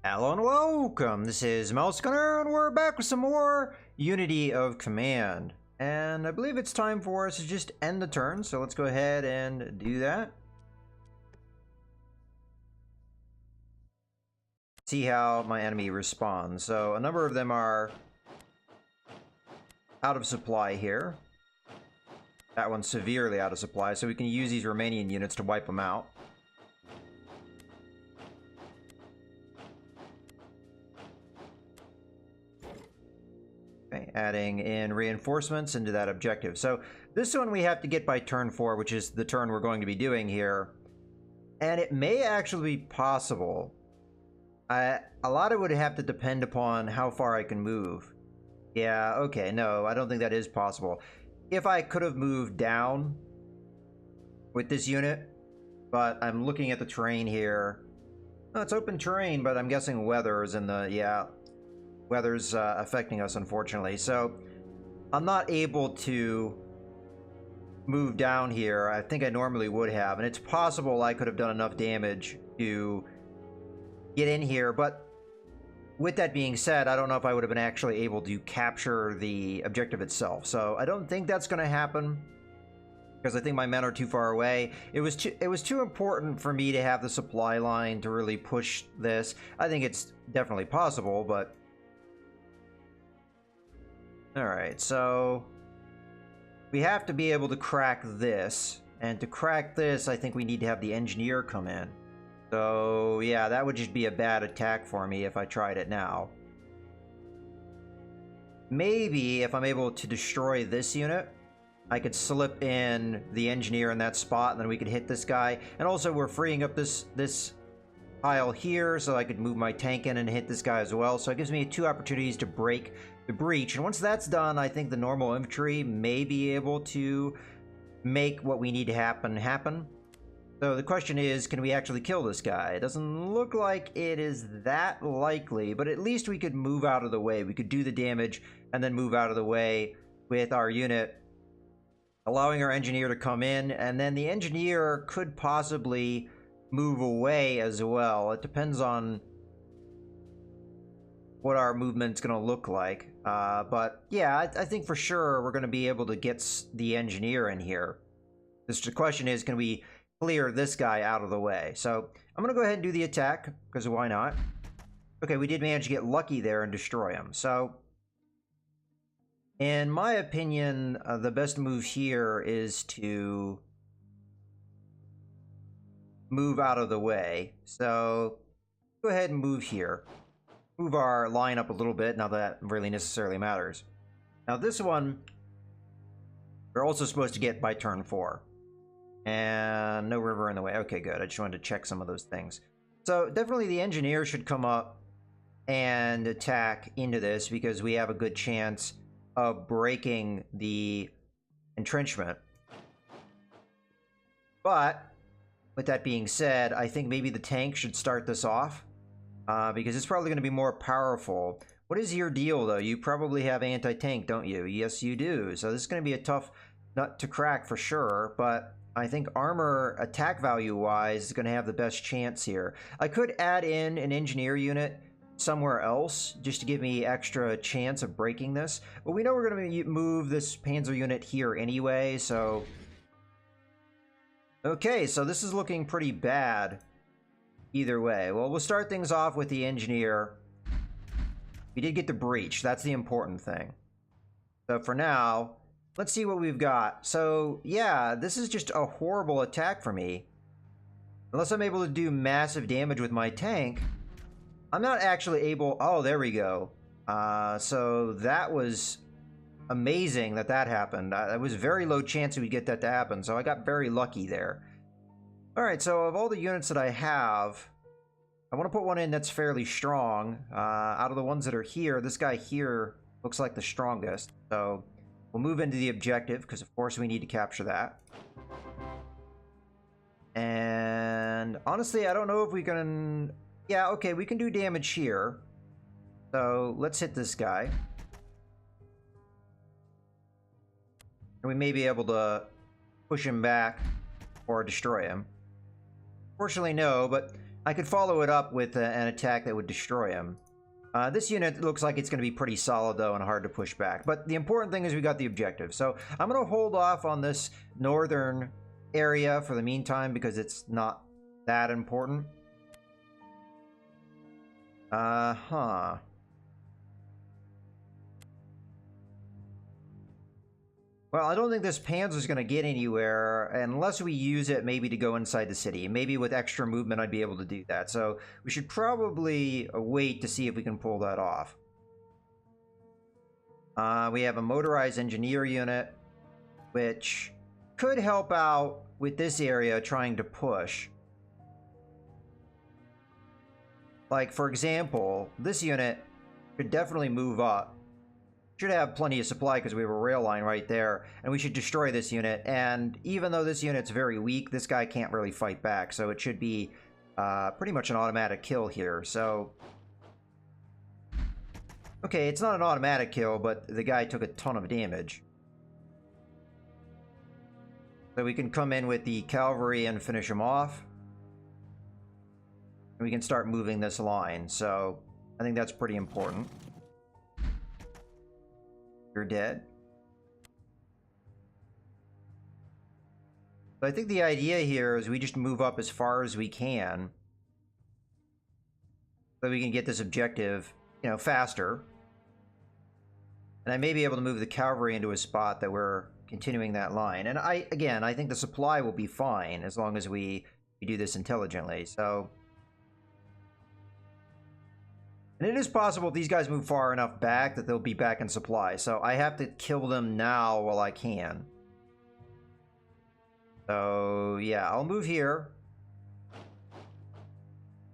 Hello and welcome, this is Mouse Gunner, and we're back with some more Unity of Command. And I believe it's time for us to just end the turn, so let's go ahead and do that. See how my enemy responds. So a number of them are out of supply here. That one's severely out of supply, so we can use these Romanian units to wipe them out. Okay, adding in reinforcements into that objective. So this one we have to get by turn 4, which is the turn we're going to be doing here. And it may actually be possible. A lot of it would have to depend upon how far I can move. Yeah, okay, no, I don't think that is possible. If I could have moved down with this unit, but I'm looking at the terrain here. No, it's open terrain, but I'm guessing weather is in the, yeah. Weather's affecting us, unfortunately. So I'm not able to move down here. I think I normally would have. And it's possible I could have done enough damage to get in here. But with that being said, I don't know if I would have been actually able to capture the objective itself. So I don't think that's going to happen, because I think my men are too far away. It was too important for me to have the supply line to really push this. I think it's definitely possible, but... Alright, so we have to be able to crack this, and to crack this I think we need to have the engineer come in. So yeah, that would just be a bad attack for me if I tried it now. Maybe if I'm able to destroy this unit, I could slip in the engineer in that spot, and then we could hit this guy. And also we're freeing up this pile here, so I could move my tank in and hit this guy as well. So it gives me 2 opportunities to break the breach, and once that's done, I think the normal infantry may be able to make what we need to happen. So the question is, can we actually kill this guy? It doesn't look like it is that likely, but at least we could move out of the way. We could do the damage and then move out of the way with our unit, allowing our engineer to come in, and then the engineer could possibly move away as well. It depends on what our movement's going to look like. But yeah, I think for sure we're going to be able to get the engineer in here. The question is, can we clear this guy out of the way? So I'm going to go ahead and do the attack, because why not? Okay, we did manage to get lucky there and destroy him. So in my opinion, the best move here is to move out of the way. So go ahead and move here. Move our line up a little bit, now that really necessarily matters. Now this one, we're also supposed to get by turn 4. And no river in the way. Okay, good. I just wanted to check some of those things. So definitely the engineer should come up and attack into this, because we have a good chance of breaking the entrenchment. But with that being said, I think maybe the tank should start this off. Because it's probably going to be more powerful. What is your deal, though? You probably have anti-tank, don't you? Yes, you do. So this is going to be a tough nut to crack for sure, but I think armor attack value-wise is going to have the best chance here. I could add in an engineer unit somewhere else just to give me extra chance of breaking this, but we know we're going to move this panzer unit here anyway, so... Okay, so this is looking pretty bad. Either way. Well, we'll start things off with the engineer. We did get the breach. That's the important thing. So for now, let's see what we've got. So yeah, this is just a horrible attack for me. Unless I'm able to do massive damage with my tank, I'm not actually able... Oh, there we go. So that was amazing that happened. It was very low chance we'd get that to happen, so I got very lucky there. Alright, so of all the units that I have, I want to put one in that's fairly strong. Out of the ones that are here, this guy here looks like the strongest. So we'll move into the objective, because of course we need to capture that. And honestly, I don't know if we can... Yeah, okay, we can do damage here. So let's hit this guy. And we may be able to push him back or destroy him. Fortunately, no, but I could follow it up with an attack that would destroy him. This unit looks like it's going to be pretty solid, though, and hard to push back. But the important thing is we got the objective. So I'm going to hold off on this northern area for the meantime because it's not that important. Well, I don't think this Panzer's going to get anywhere unless we use it maybe to go inside the city. Maybe with extra movement I'd be able to do that. So we should probably wait to see if we can pull that off. We have a motorized engineer unit, which could help out with this area trying to push. Like, for example, this unit could definitely move up. Should have plenty of supply because we have a rail line right there, and we should destroy this unit. And even though this unit's very weak, this guy can't really fight back, so it should be pretty much an automatic kill here. So, okay, it's not an automatic kill, but the guy took a ton of damage. So we can come in with the cavalry and finish him off. And we can start moving this line, so I think that's pretty important. You're dead. So I think the idea here is we just move up as far as we can so we can get this objective, you know, faster. And I may be able to move the cavalry into a spot that we're continuing that line. And I think the supply will be fine as long as we do this intelligently. So, and it is possible if these guys move far enough back that they'll be back in supply. So I have to kill them now while I can. So yeah, I'll move here.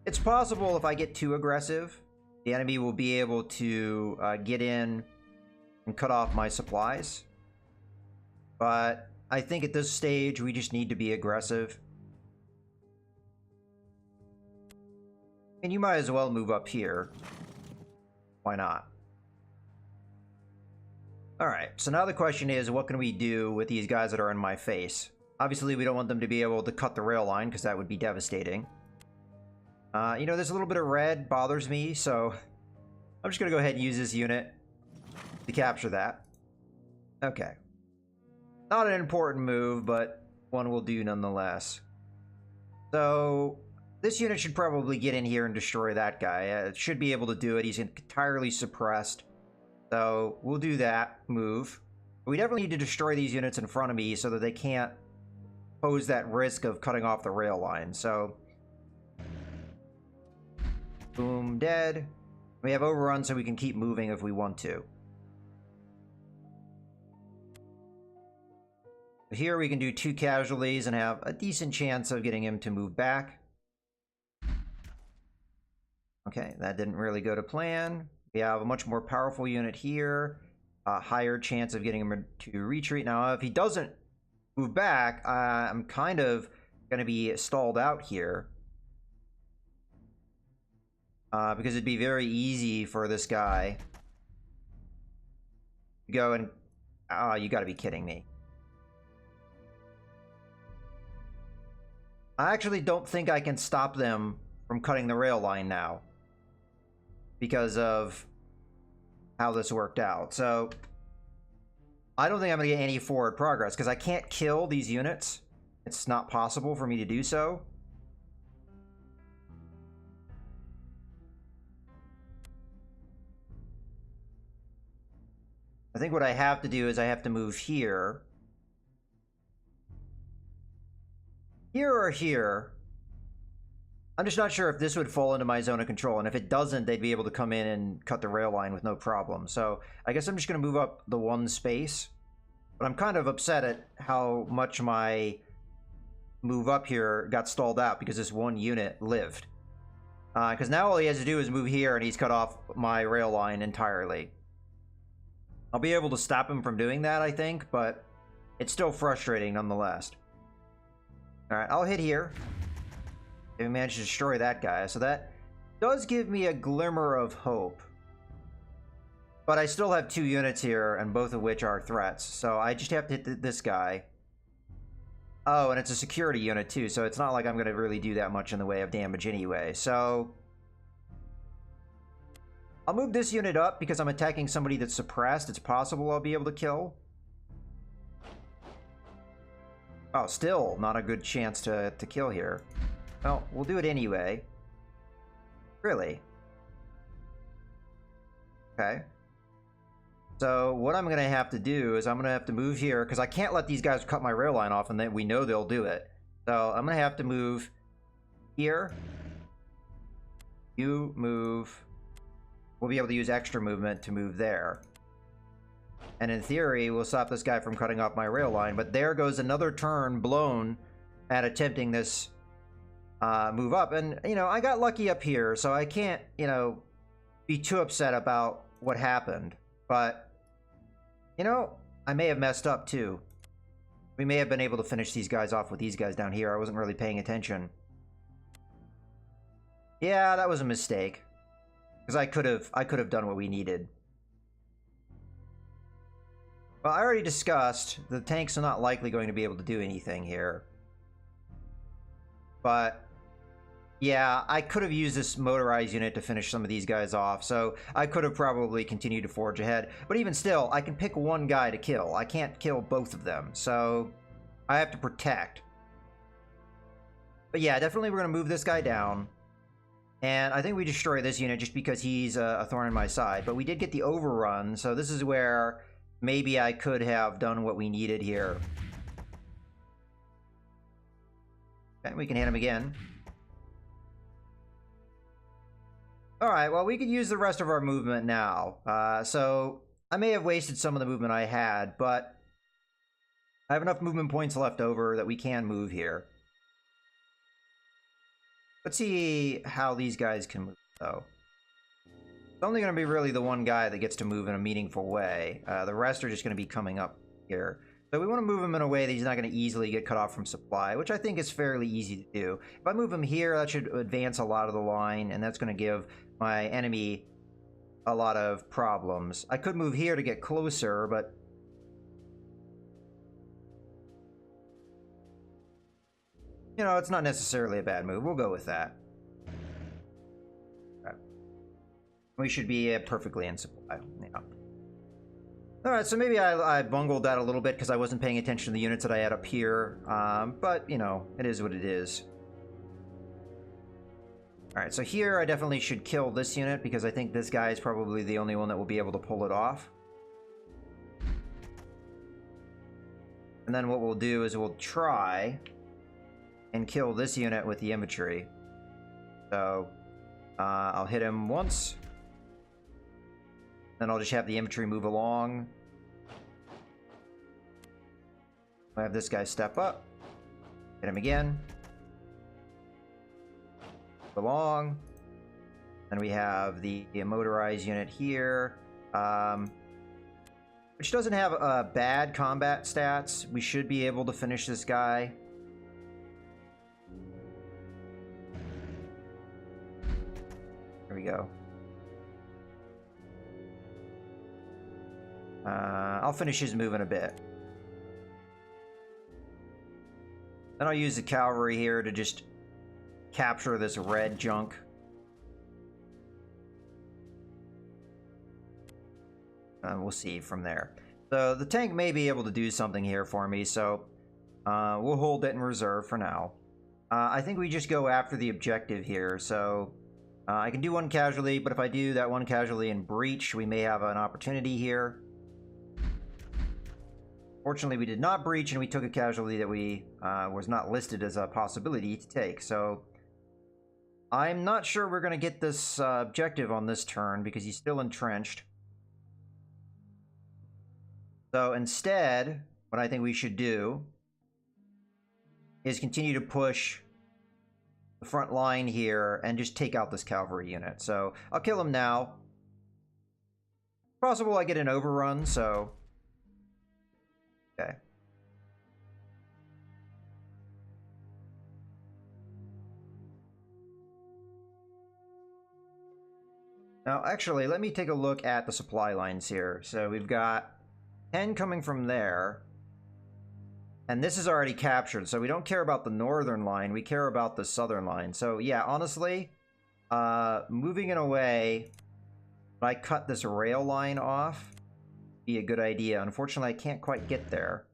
It's possible if I get too aggressive, the enemy will be able to get in and cut off my supplies. But I think at this stage, we just need to be aggressive. And you might as well move up here. Why not? Alright, so now the question is, what can we do with these guys that are in my face? Obviously, we don't want them to be able to cut the rail line, because that would be devastating. You know, there's a little bit of red bothers me, so I'm just going to go ahead and use this unit to capture that. Okay. Not an important move, but one will do nonetheless. So this unit should probably get in here and destroy that guy. It should be able to do it. He's entirely suppressed. So we'll do that move. We definitely need to destroy these units in front of me so that they can't pose that risk of cutting off the rail line. So, boom, dead. We have overrun so we can keep moving if we want to. Here we can do 2 casualties and have a decent chance of getting him to move back. Okay, that didn't really go to plan. We have a much more powerful unit here. A higher chance of getting him to retreat. Now, if he doesn't move back, I'm kind of going to be stalled out here. Because it'd be very easy for this guy to go and... Oh, you gotta be kidding me. I actually don't think I can stop them from cutting the rail line now, because of how this worked out. So I don't think I'm going to get any forward progress because I can't kill these units. It's not possible for me to do so. I think what I have to do is I have to move here. Here or here. I'm just not sure if this would fall into my zone of control, and if it doesn't, they'd be able to come in and cut the rail line with no problem. So I guess I'm just going to move up the 1 space. But I'm kind of upset at how much my move up here got stalled out because this 1 unit lived. Because now all he has to do is move here, and he's cut off my rail line entirely. I'll be able to stop him from doing that, I think, but it's still frustrating nonetheless. Alright, I'll hit here. If we manage to destroy that guy. So that does give me a glimmer of hope. But I still have 2 units here, and both of which are threats. So I just have to hit this guy. Oh, and it's a security unit too, so it's not like I'm going to really do that much in the way of damage anyway. So I'll move this unit up because I'm attacking somebody that's suppressed. It's possible I'll be able to kill. Oh, still not a good chance to kill here. Well, we'll do it anyway. Really? Okay. So what I'm going to have to do is I'm going to have to move here because I can't let these guys cut my rail line off, and then we know they'll do it. So I'm going to have to move here. You move. We'll be able to use extra movement to move there. And in theory, we'll stop this guy from cutting off my rail line. But there goes another turn blown at attempting this move up. And, you know, I got lucky up here, so I can't, you know, be too upset about what happened. But, you know, I may have messed up too. We may have been able to finish these guys off with these guys down here. I wasn't really paying attention. Yeah, that was a mistake. Because I could have done what we needed. Well, I already discussed the tanks are not likely going to be able to do anything here. But yeah, I could have used this motorized unit to finish some of these guys off, so I could have probably continued to forge ahead. But even still, I can pick one guy to kill. I can't kill both of them, so I have to protect. But yeah, definitely we're going to move this guy down. And I think we destroy this unit just because he's a thorn in my side. But we did get the overrun, so this is where maybe I could have done what we needed here. And we can hit him again. Alright, well, we could use the rest of our movement now. So I may have wasted some of the movement I had, but I have enough movement points left over that we can move here. Let's see how these guys can move, though. It's only going to be really the one guy that gets to move in a meaningful way. The rest are just going to be coming up here. So we want to move him in a way that he's not going to easily get cut off from supply, which I think is fairly easy to do. If I move him here, that should advance a lot of the line, and that's going to give my enemy a lot of problems. I could move here to get closer, but you know, it's not necessarily a bad move. We'll go with that. Okay. We should be perfectly in supply. Yeah. Alright, so maybe I bungled that a little bit because I wasn't paying attention to the units that I had up here. But, you know, it is what it is. Alright, so here I definitely should kill this unit because I think this guy is probably the only one that will be able to pull it off. And then what we'll do is we'll try and kill this unit with the infantry. So I'll hit him once. Then I'll just have the infantry move along. I have this guy step up. Hit him again. Move along. Then we have the motorized unit here, which doesn't have bad combat stats. We should be able to finish this guy. There we go. I'll finish his move in a bit. Then I'll use the cavalry here to just capture this red junk. We'll see from there. So the tank may be able to do something here for me, so we'll hold it in reserve for now. I think we just go after the objective here, so I can do one casualty, but if I do that one casualty in breach, we may have an opportunity here. Fortunately, we did not breach, and we took a casualty that we was not listed as a possibility to take. So I'm not sure we're going to get this objective on this turn because he's still entrenched. So instead, what I think we should do is continue to push the front line here and just take out this cavalry unit. So I'll kill him now. Possible I get an overrun, so okay. Now, actually, let me take a look at the supply lines here. So we've got 10 coming from there. And this is already captured, so we don't care about the northern line, we care about the southern line. So yeah, honestly, moving it away, if I cut this rail line off, be a good idea. Unfortunately, I can't quite get there.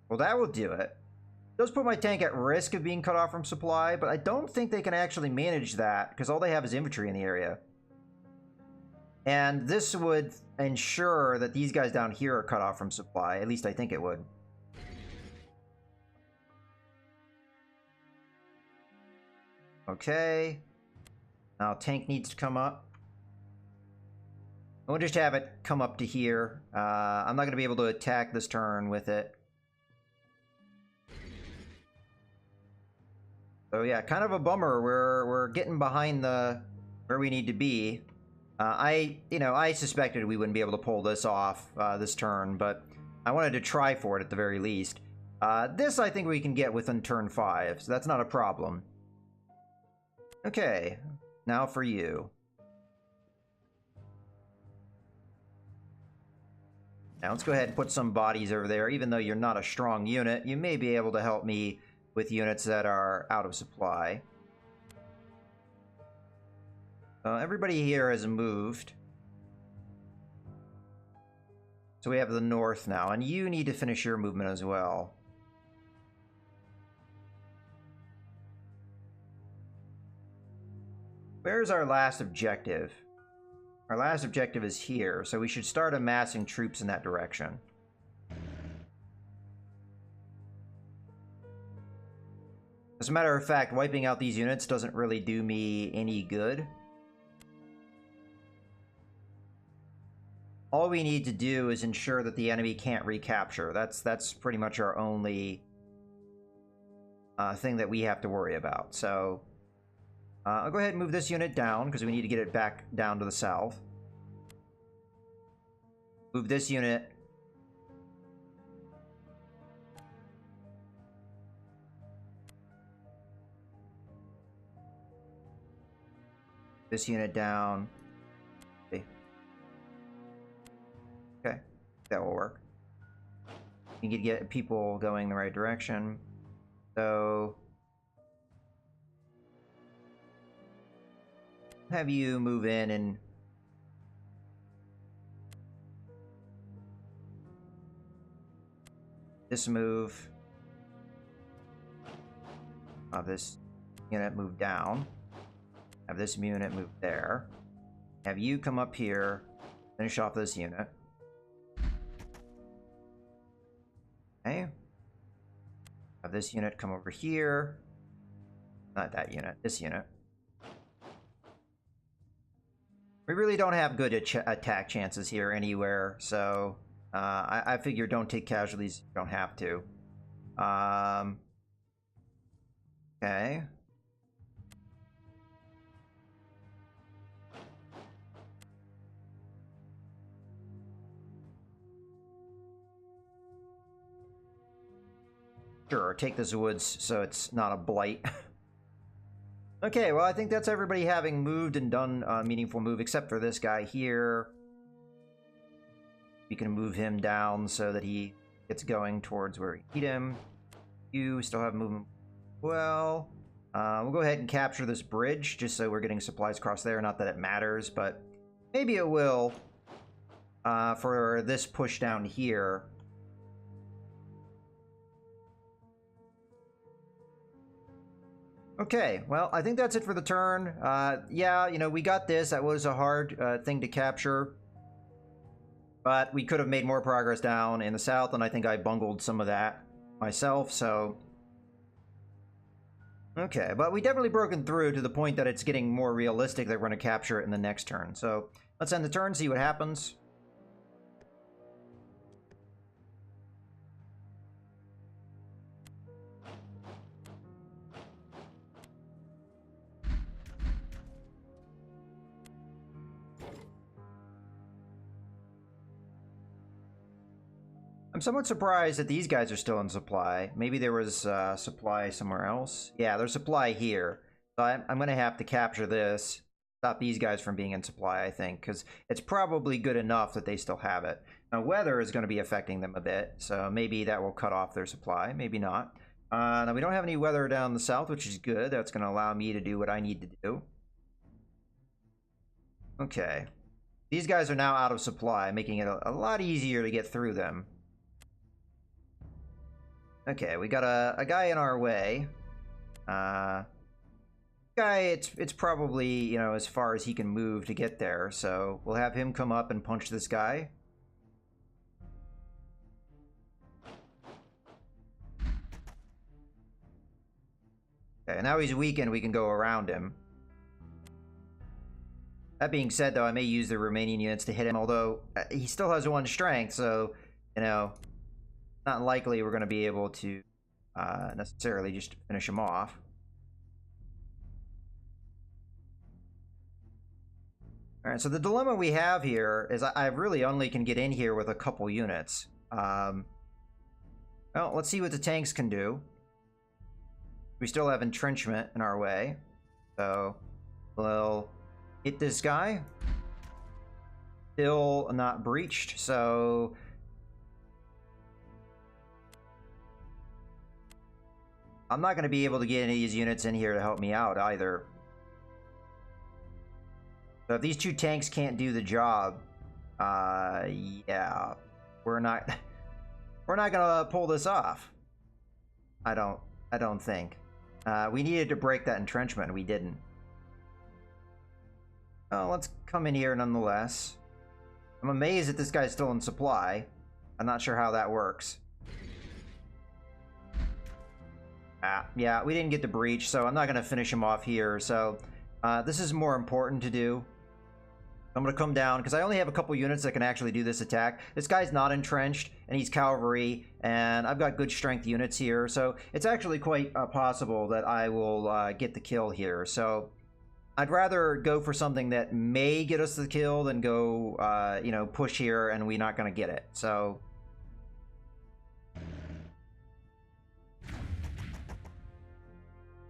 Well, that will do it. It does put my tank at risk of being cut off from supply, but I don't think they can actually manage that, because all they have is infantry in the area. And this would ensure that these guys down here are cut off from supply. At least I think it would. Okay. Now tank needs to come up. We'll just have it come up to here. I'm not going to be able to attack this turn with it. So yeah, kind of a bummer. We're getting behind the where we need to be. I suspected we wouldn't be able to pull this off this turn, but I wanted to try for it at the very least. This I think we can get within turn 5, so that's not a problem. Okay, now for you. Now let's go ahead and put some bodies over there. Even though you're not a strong unit, you may be able to help me with units that are out of supply. Everybody here has moved. So we have the north now, and you need to finish your movement as well. Where's our last objective? Our last objective is here, so we should start amassing troops in that direction. As a matter of fact, wiping out these units doesn't really do me any good. All we need to do is ensure that the enemy can't recapture. That's pretty much our only thing that we have to worry about. So I'll go ahead and move this unit down because we need to get it back down to the south. Move this unit. This unit down. Okay, that will work. You can get people going the right direction. So have you move in and this move. Have this unit move down. Have this unit move there. Have you come up here, finish off this unit. Okay. Have this unit come over here. Not that unit, this unit. We really don't have good attack chances here anywhere, so I figure don't take casualties if you don't have to. Okay. Sure, take this woods so it's not a blight. Okay, well, I think that's everybody having moved and done a meaningful move, except for this guy here. We can move him down so that he gets going towards where we need him. You still have movement. Well, we'll go ahead and capture this bridge, just so we're getting supplies across there. Not that it matters, but maybe it will for this push down here. Okay, well, I think that's it for the turn. Yeah, you know, we got this. That was a hard thing to capture. But we could have made more progress down in the south, and I think I bungled some of that myself, so... Okay, but we definitely broken through to the point that it's getting more realistic that we're going to capture it in the next turn. So, let's end the turn, see what happens. I'm somewhat surprised that these guys are still in supply. Maybe there was supply somewhere else. Yeah, there's supply here. So I'm going to have to capture this. stop these guys from being in supply, I think, because it's probably good enough that they still have it. Now, weather is going to be affecting them a bit, so maybe that will cut off their supply, maybe not. Now, we don't have any weather down the south, which is good. That's going to allow me to do what I need to do. Okay. These guys are now out of supply, making it a lot easier to get through them. Okay, we got a guy in our way. Guy, it's probably, you know, as far as he can move to get there, so we'll have him come up and punch this guy. Okay, now he's weakened, we can go around him. That being said, though, I may use the Romanian units to hit him, although he still has 1 strength, so, you know, not likely we're going to be able to necessarily just finish him off. Alright, so the dilemma we have here is I really only can get in here with a couple units. Well, let's see what the tanks can do. We still have entrenchment in our way, so we'll hit this guy. Still not breached, so I'm not going to be able to get any of these units in here to help me out either. So if these 2 tanks can't do the job, yeah, we're not gonna pull this off. I don't think. We needed to break that entrenchment, we didn't. Oh, let's come in here nonetheless. I'm amazed that this guy's still in supply. I'm not sure how that works. Yeah, we didn't get the breach, so I'm not gonna finish him off here. So this is more important to do. I'm going to come down, because I only have a couple units that can actually do this attack. This guy's not entrenched, and he's cavalry, and I've got good strength units here, so it's actually quite possible that I will get the kill here. So I'd rather go for something that may get us the kill than go, you know, push here, and we're not going to get it. So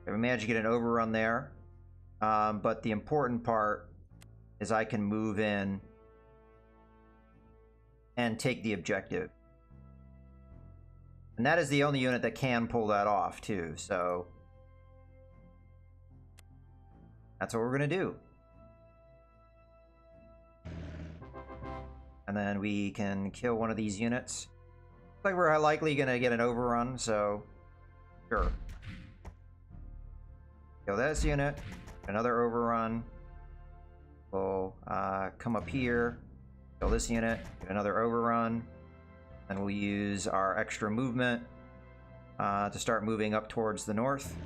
we managed to get an overrun there, but the important part is I can move in and take the objective. And that is the only unit that can pull that off, too, so that's what we're going to do. And then we can kill one of these units. Looks like we're likely going to get an overrun, so sure. Kill this unit, another overrun. We'll come up here, kill this unit, get another overrun, and we'll use our extra movement to start moving up towards the north.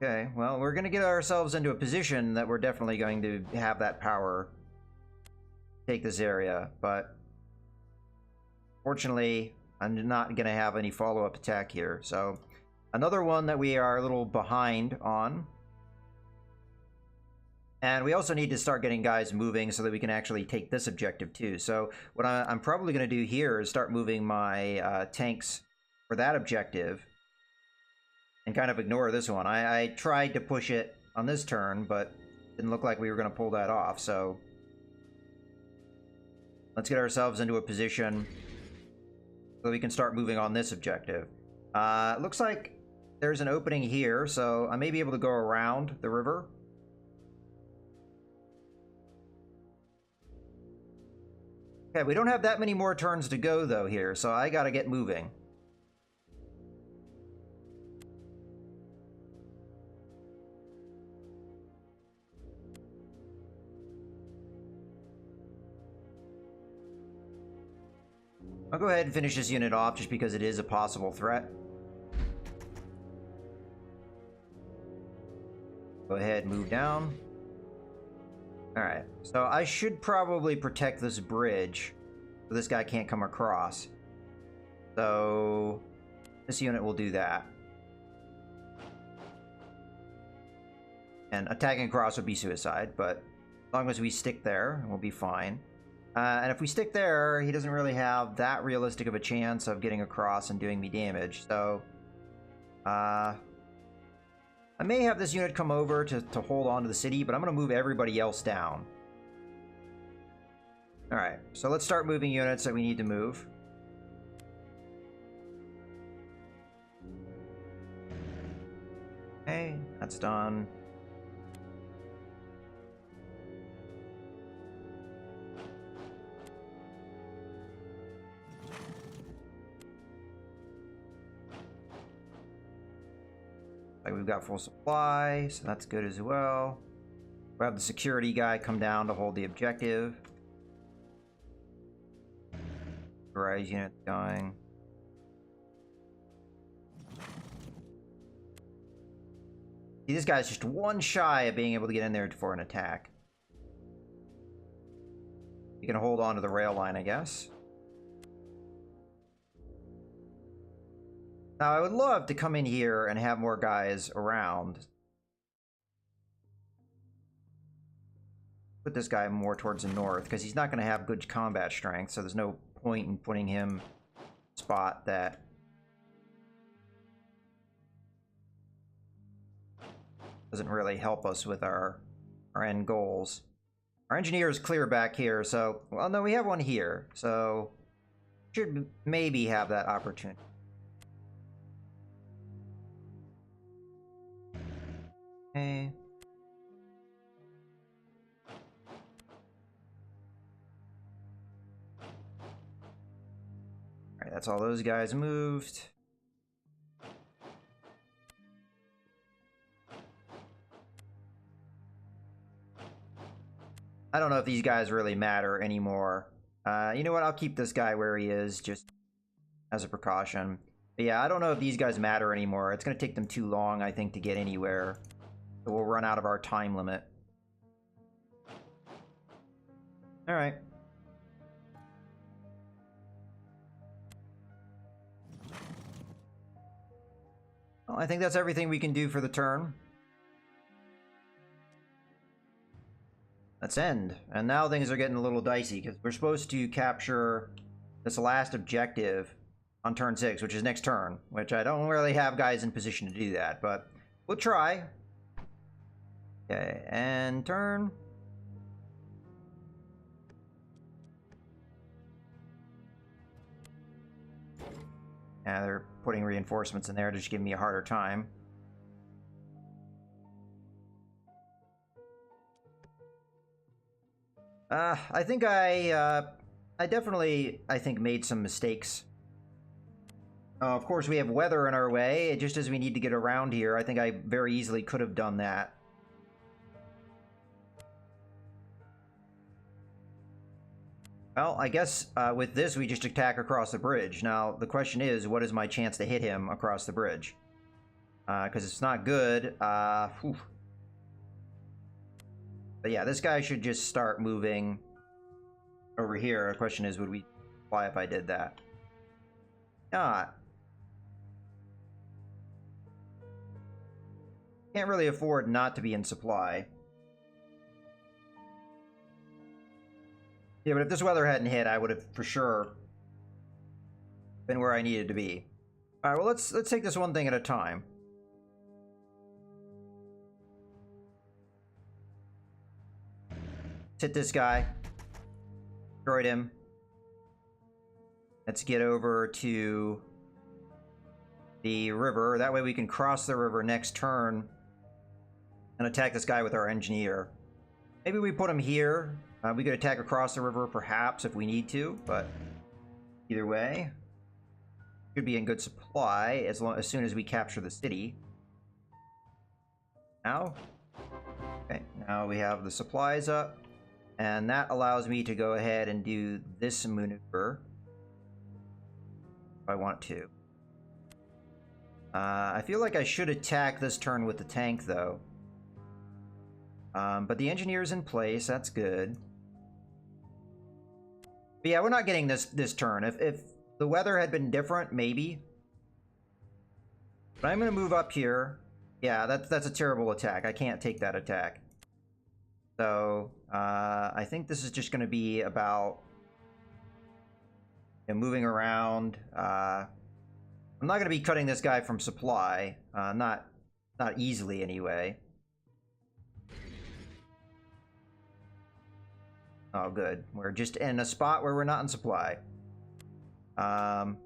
Okay, well, we're going to get ourselves into a position that we're definitely going to have that power to take this area, but fortunately, I'm not going to have any follow-up attack here. So another one that we are a little behind on. And we also need to start getting guys moving so that we can actually take this objective too. So what I'm probably going to do here is start moving my tanks for that objective and kind of ignore this one. I tried to push it on this turn, but didn't look like we were going to pull that off. So let's get ourselves into a position so we can start moving on this objective. Looks like there's an opening here, so I may be able to go around the river. Okay, we don't have that many more turns to go, though, here, so I gotta get moving. I'll go ahead and finish this unit off, just because it is a possible threat. Go ahead, move down. Alright, so I should probably protect this bridge so this guy can't come across. So this unit will do that. And attacking across would be suicide, but as long as we stick there, we'll be fine. And if we stick there, he doesn't really have that realistic of a chance of getting across and doing me damage, so I may have this unit come over to hold on to the city, but I'm going to move everybody else down. Alright, so let's start moving units that we need to move. Okay, that's done. We've got full supply, so that's good as well. We'll have the security guy come down to hold the objective. Rise unit going. See, this guy's just one shy of being able to get in there for an attack. You can hold on to the rail line, I guess. Now, I would love to come in here and have more guys around. Put this guy more towards the north, because he's not going to have good combat strength, so there's no point in putting him in a spot that doesn't really help us with our end goals. Our engineer is clear back here, so... Well, no, we have one here, so... Should maybe have that opportunity. Okay. Alright, that's all those guys moved. I don't know if these guys really matter anymore. You know what? I'll keep this guy where he is, just as a precaution. But yeah, I don't know if these guys matter anymore. It's going to take them too long, I think, to get anywhere. So we'll run out of our time limit. Alright. Well, I think that's everything we can do for the turn. Let's end. And now things are getting a little dicey, because we're supposed to capture this last objective on turn 6, which is next turn, which I don't really have guys in position to do that, but we'll try. Okay, and turn. Yeah, they're putting reinforcements in there to just give me a harder time. I think I definitely, I think, made some mistakes. Of course, we have weather in our way. Just as we need to get around here, I think I very easily could have done that. Well, I guess with this, we just attack across the bridge. Now, the question is, what is my chance to hit him across the bridge? Because it's not good. But yeah, this guy should just start moving over here. The question is, would we fly if I did that? Not. Can't really afford not to be in supply. Yeah, but if this weather hadn't hit, I would have for sure been where I needed to be. All right, well, let's take this one thing at a time. Let's hit this guy. Destroyed him. Let's get over to the river. That way we can cross the river next turn and attack this guy with our engineer. Maybe we put him here. We could attack across the river, perhaps, if we need to, but either way, should be in good supply as soon as we capture the city. Now, okay, now we have the supplies up, and that allows me to go ahead and do this maneuver if I want to. I feel like I should attack this turn with the tank, though. But the engineer's in place, that's good. But yeah, we're not getting this turn. If the weather had been different, maybe. But I'm going to move up here. Yeah, that's a terrible attack. I can't take that attack. So, I think this is just going to be about moving around. I'm not going to be cutting this guy from supply. Not Not easily, anyway. Oh, good. We're just in a spot where we're not in supply. I'll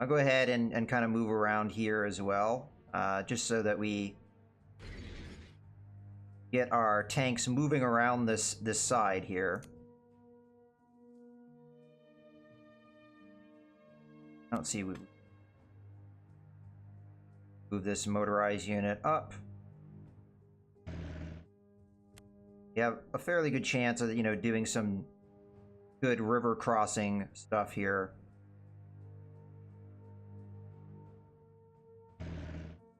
go ahead and kind of move around here as well, just so that we get our tanks moving around this side here. Let's see. We move this motorized unit up. You have a fairly good chance of, you know, doing some good river crossing stuff here.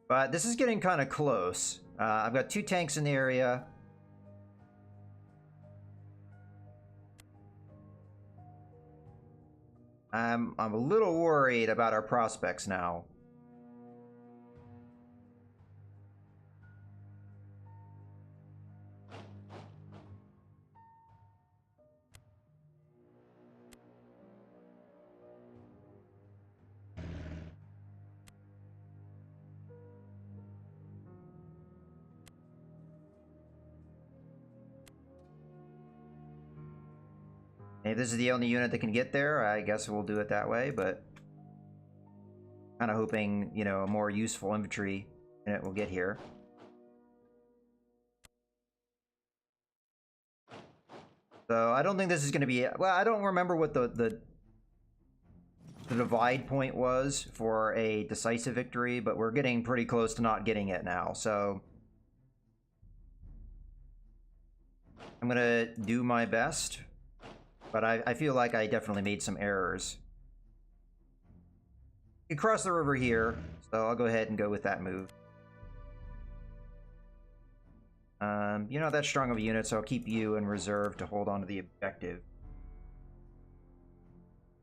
But this is getting kind of close. I've got 2 tanks in the area. I'm a little worried about our prospects now. If this is the only unit that can get there, I guess we'll do it that way, but kind of hoping, you know, a more useful infantry unit will get here. So I don't think this is going to be... Well, I don't remember what the divide point was for a decisive victory, but we're getting pretty close to not getting it now, so I'm going to do my best. But I feel like I definitely made some errors. You cross the river here, so I'll go ahead and go with that move. You're not that strong of a unit, so I'll keep you in reserve to hold on to the objective.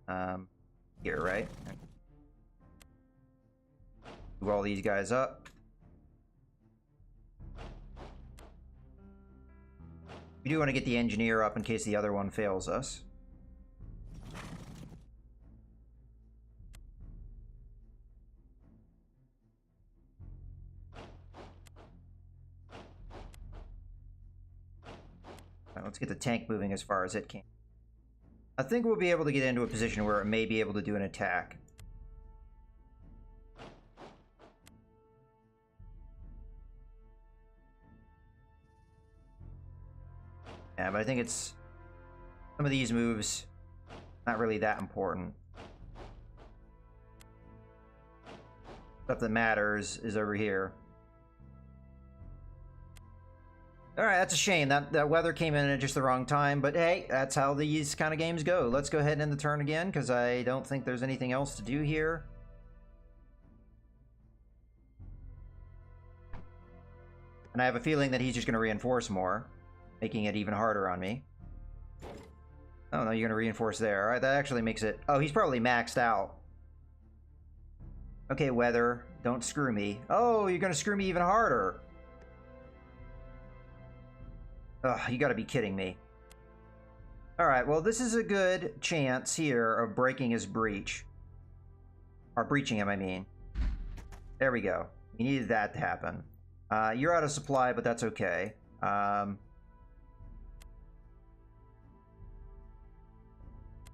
Here, right? Move all these guys up. We do want to get the engineer up in case the other one fails us. Right, let's get the tank moving as far as it can. I think we'll be able to get into a position where it may be able to do an attack. Yeah, but I think it's... Some of these moves, not really that important. Stuff that matters is over here. Alright, that's a shame. That weather came in at just the wrong time, but hey, that's how these kind of games go. Let's go ahead and end the turn again, because I don't think there's anything else to do here. And I have a feeling that he's just going to reinforce more, making it even harder on me. Oh no, you're going to reinforce there. Alright, that actually makes it... Oh, he's probably maxed out. Okay, weather, don't screw me. Oh, you're going to screw me even harder. Ugh, you gotta be kidding me. Alright, well, this is a good chance here of breaking his breach. Or breaching him, I mean. There we go. We needed that to happen. You're out of supply, but that's okay. So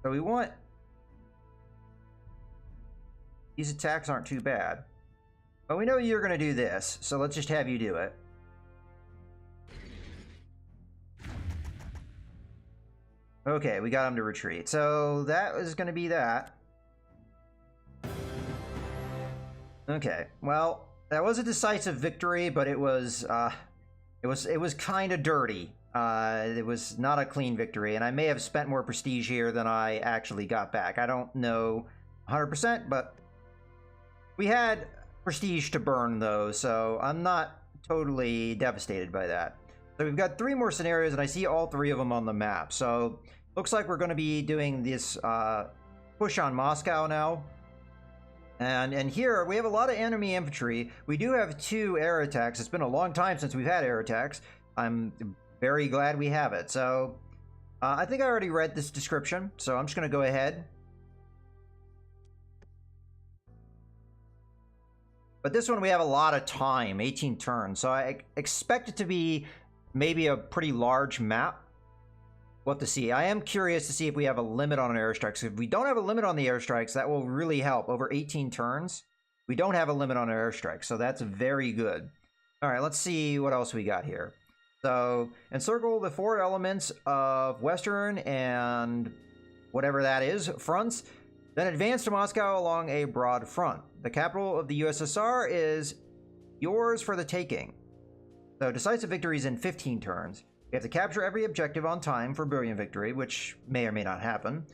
we want... These attacks aren't too bad. But we know you're gonna do this, so let's just have you do it. Okay, we got him to retreat. So that was going to be that. Okay, well, that was a decisive victory, but it was kind of dirty. It was not a clean victory, and I may have spent more prestige here than I actually got back. I don't know 100%, but we had prestige to burn, though, so I'm not totally devastated by that. So we've got 3 more scenarios, and I see all 3 of them on the map. So looks like we're going to be doing this push on Moscow now. And here we have a lot of enemy infantry. We do have 2 air attacks. It's been a long time since we've had air attacks. I'm very glad we have it. So I think I already read this description, so I'm just going to go ahead. But this one we have a lot of time, 18 turns. So I expect it to be maybe a pretty large map. We'll have to see. I am curious to see if we have a limit on airstrikes. If we don't have a limit on the airstrikes, that will really help. Over 18 turns, we don't have a limit on airstrikes, so that's very good. All right, let's see what else we got here. So encircle the 4 elements of Western and whatever that is, fronts, then advance to Moscow along a broad front. The capital of the USSR is yours for the taking. So decisive victories in 15 turns. You have to capture every objective on time for brilliant victory, which may or may not happen.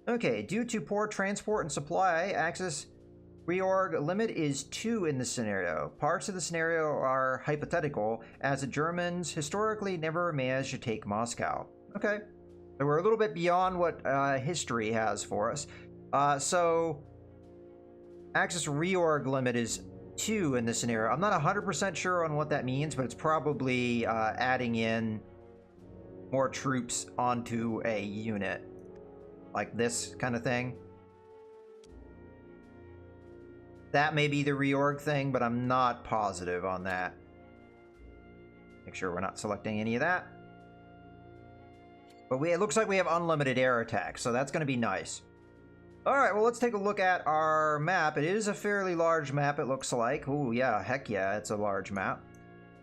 Okay, due to poor transport and supply, Axis reorg limit is 2 in this scenario. Parts of the scenario are hypothetical, as the Germans historically never managed to take Moscow. Okay, so we're a little bit beyond what history has for us. So Axis reorg limit is 2 in this scenario. I'm not 100% sure on what that means, but it's probably adding in more troops onto a unit, like this kind of thing. That may be the reorg thing, but I'm not positive on that. Make sure we're not selecting any of that. But it looks like we have unlimited air attack, so that's going to be nice. Alright, well, let's take a look at our map. It is a fairly large map, it looks like. Ooh, yeah, heck yeah, it's a large map.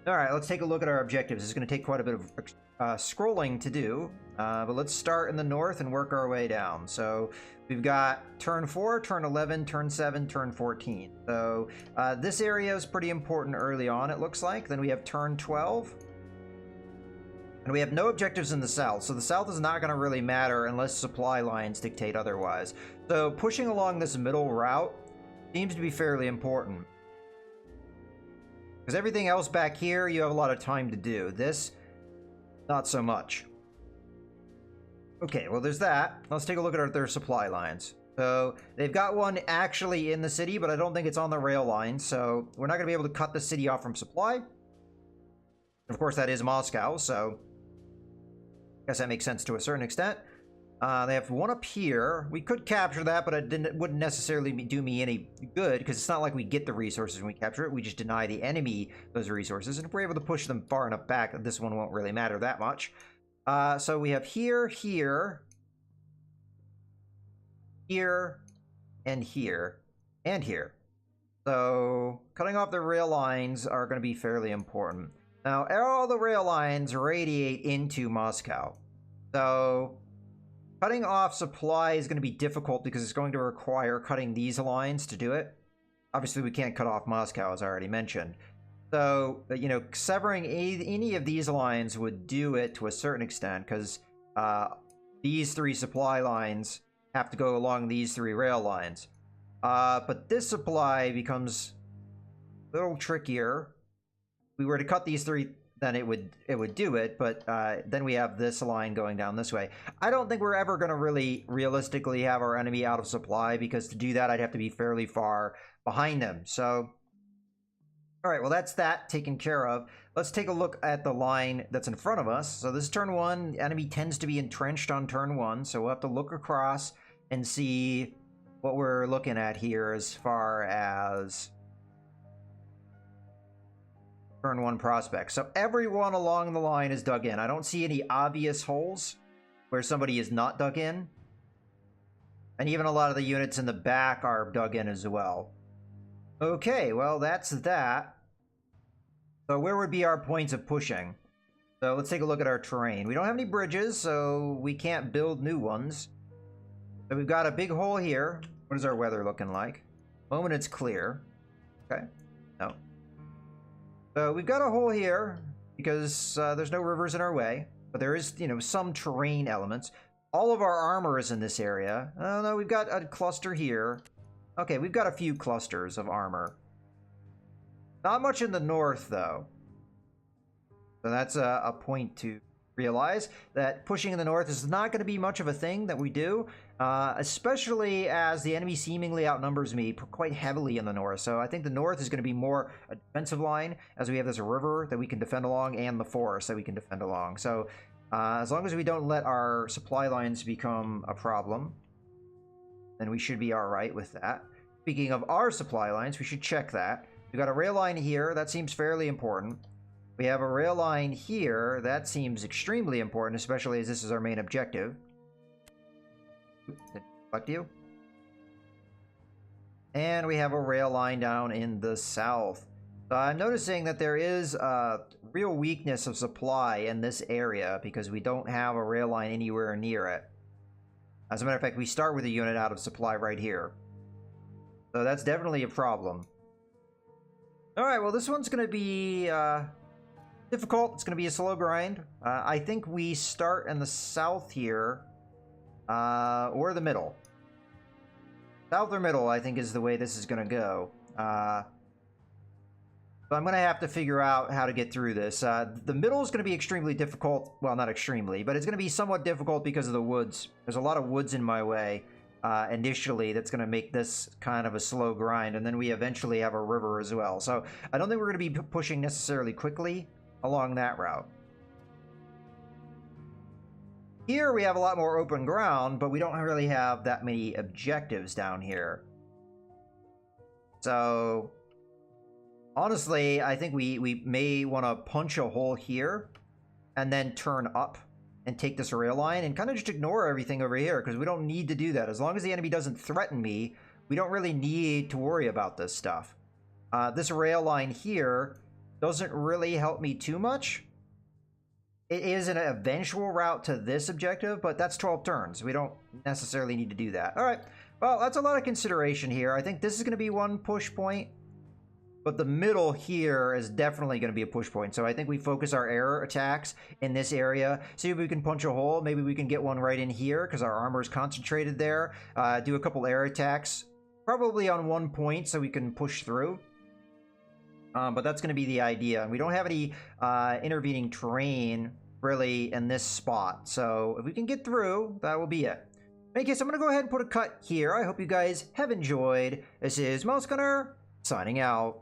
Alright, let's take a look at our objectives. This is going to take quite a bit of scrolling to do, but let's start in the north and work our way down. So we've got turn 4, turn 11, turn 7, turn 14. So this area is pretty important early on, it looks like. Then we have turn 12. And we have no objectives in the south, so the south is not going to really matter unless supply lines dictate otherwise. So pushing along this middle route seems to be fairly important. Because everything else back here, you have a lot of time to do. This, not so much. Okay, well there's that. Let's take a look at their supply lines. So they've got one actually in the city, but I don't think it's on the rail line, so we're not going to be able to cut the city off from supply. Of course, that is Moscow, so I guess that makes sense to a certain extent. They have one up here. We could capture that, but it wouldn't necessarily do me any good, because it's not like we get the resources when we capture it. We just deny the enemy those resources, and if we're able to push them far enough back, this one won't really matter that much. So we have here, here, here, and here, and here. So cutting off the rail lines are going to be fairly important. Now, all the rail lines radiate into Moscow. So cutting off supply is going to be difficult because it's going to require cutting these lines to do it. Obviously, we can't cut off Moscow, as I already mentioned. So, you know, severing any of these lines would do it to a certain extent, because these 3 supply lines have to go along these 3 rail lines. But this supply becomes a little trickier. If we were to cut these 3, then it would do it, but then we have this line going down this way. I don't think we're ever going to really realistically have our enemy out of supply, because to do that, I'd have to be fairly far behind them. So, all right, well, that's that taken care of. Let's take a look at the line that's in front of us. So this is turn 1. The enemy tends to be entrenched on turn 1, so we'll have to look across and see what we're looking at here as far as turn 1 prospects. So everyone along the line is dug in. I don't see any obvious holes where somebody is not dug in. And even a lot of the units in the back are dug in as well. Okay, well, that's that. So where would be our points of pushing? So let's take a look at our terrain. We don't have any bridges, so we can't build new ones. So we've got a big hole here. What is our weather looking like? Moment it's clear. Okay. No. So we've got a hole here because there's no rivers in our way, but there is, you know, some terrain elements. All of our armor is in this area. Oh no, we've got a cluster here. Okay, we've got a few clusters of armor. Not much in the north, though. So that's a point to realize, that pushing in the north is not going to be much of a thing that we do, especially as the enemy seemingly outnumbers me quite heavily in the north. So I think the north is going to be more a defensive line, as we have this river that we can defend along and the forest that we can defend along. So as long as we don't let our supply lines become a problem, then we should be all right with that. Speaking of our supply lines, we should check that. We got a rail line here. That seems fairly important. We have a rail line here. That seems extremely important, especially as this is our main objective. Fuck you. And we have a rail line down in the south. So I'm noticing that there is a real weakness of supply in this area because we don't have a rail line anywhere near it. As a matter of fact, we start with a unit out of supply right here. So that's definitely a problem. Alright, well this one's going to be difficult. It's going to be a slow grind. I think we start in the south here, or the middle. South or middle, I think, is the way this is going to go. So I'm going to have to figure out how to get through this. The middle is going to be extremely difficult. Well, not extremely, but it's going to be somewhat difficult because of the woods. There's a lot of woods in my way initially that's going to make this kind of a slow grind. And then we eventually have a river as well. So I don't think we're going to be pushing necessarily quickly along that route. Here we have a lot more open ground, but we don't really have that many objectives down here. So honestly, I think we may want to punch a hole here and then turn up and take this rail line and kind of just ignore everything over here because we don't need to do that. As long as the enemy doesn't threaten me, we don't really need to worry about this stuff. This rail line here doesn't really help me too much. It is an eventual route to this objective, but that's 12 turns. We don't necessarily need to do that. All right, well, that's a lot of consideration here. I think this is going to be one push point. But the middle here is definitely going to be a push point. So I think we focus our air attacks in this area. See if we can punch a hole. Maybe we can get one right in here because our armor is concentrated there. Do a couple air attacks. Probably on one point so we can push through. But that's going to be the idea. And we don't have any intervening terrain really in this spot. So if we can get through, that will be it. In any case, I'm going to go ahead and put a cut here. I hope you guys have enjoyed. This is Mouse Gunner signing out.